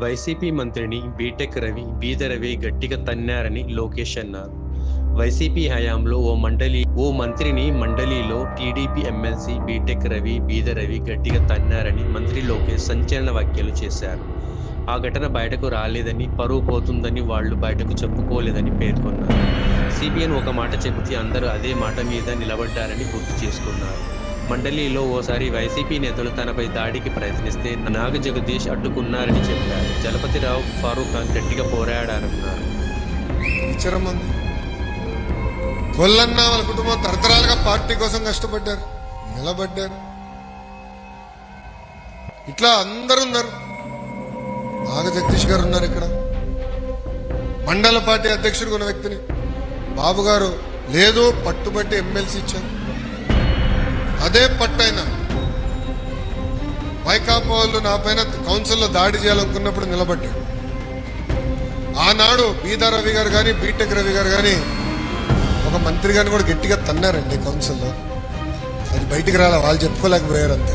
YCP మంత్రిని BTech Ravi, బీద రవి గట్టిగా తన్నారని లోకేష్ అన్నారు. వైసీపీ హయాంలో ఓ మంత్రిని మండలిలో టీడీపీ ఎమ్మెల్సీ బీటెక్ రవి, బీద రవి గట్టిగా తన్నారని మంత్రి లోకేష్ సంచలన వ్యాఖ్యలు చేశారు. ఆ ఘటన బయటకు రాలేదని, పరువు పోతుందని వాళ్ళు బయటకు చెప్పుకోలేదని పేర్కొన్నారు. సిబిఎన్ ఒక మాట చెబితే అందరూ అదే మాట మీద నిలబడ్డారని గుర్తు చేసుకున్నారు. మండలిలో ఓసారి వైసీపీ నేతలు తనపై దాడికి ప్రయత్నిస్తే నాగ జగదీష్ అడ్డుకున్నారని చెప్పారు. జలపతిరావు, ఫారూక్ ఖాన్ గట్టిగా పోరాడారన్నారు. కొల్లన్న వాళ్ళ కుటుంబం తరతరాలుగా పార్టీ కోసం కష్టపడ్డారు, నిలబడ్డారు. ఇట్లా అందరూ ఉన్నారు. నాగ జగదీష్ గారు ఉన్నారు. ఇక్కడ మండల పార్టీ అధ్యక్షుడు ఉన్న వ్యక్తిని బాబు గారు లేదు పట్టుబట్టి ఎమ్మెల్సీ ఇచ్చారు. అదే పట్టైనా వైకాపా వాళ్ళు నా పైన కౌన్సిల్లో దాడి చేయాలనుకున్నప్పుడు నిలబడ్డాడు. ఆనాడు బీదా రవి గారు కానీ, బీటెక్ రవి గారు కానీ ఒక మంత్రి గారిని కూడా గట్టిగా తన్నారండి కౌన్సిల్లో. అది బయటికి రాలే, వాళ్ళు చెప్పుకోలేకపోయారు. అంతే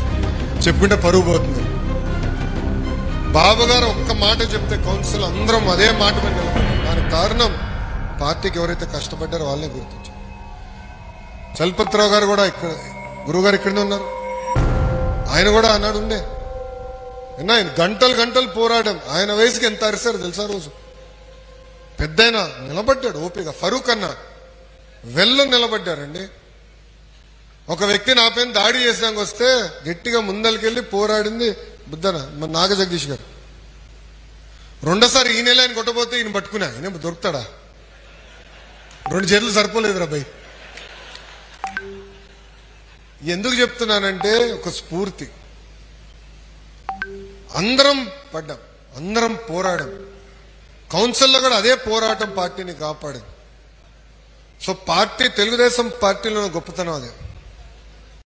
చెప్పుకుంటే పరుగు పోతుంది. బాబు గారు ఒక్క మాట చెప్తే కౌన్సిల్ అందరం అదే మాట మీద నిలబడ్డారు. దానికి కారణం పార్టీకి ఎవరైతే కష్టపడ్డారో వాళ్ళనే గుర్తించారు. చలపతిరావు గారు కూడా ఇక్కడ, గురువుగారు ఇక్కడనే ఉన్నారు. ఆయన కూడా ఆనాడు ఉండే. ఆయన గంటలు గంటలు పోరాటం. ఆయన వయసుకి ఎంత అరిశారు తెలుసా? రోజు పెద్దయినా నిలబడ్డాడు ఓపిక. ఫరూక్ అన్న వెళ్ళు నిలబడ్డారండి. ఒక వ్యక్తి నా పైన దాడి చేసాక వస్తే గట్టిగా ముందరికెళ్ళి పోరాడింది బుద్ధన నాగ జగదీష్ గారు. రెండోసారి ఈ నెల ఆయన కొట్టబోతే ఈయన పట్టుకున్నా, ఈయన దొరుకుతాడా? 2 చేతులు సరిపోలేదు రాబాయ్. ఎందుకు చెప్తున్నానంటే ఒక స్ఫూర్తి. అందరం పడ్డాం, అందరం పోరాడాం. కౌన్సిల్లో కూడా అదే పోరాటం పార్టీని కాపాడింది. సో పార్టీ, తెలుగుదేశం పార్టీలో గొప్పతనం అదే.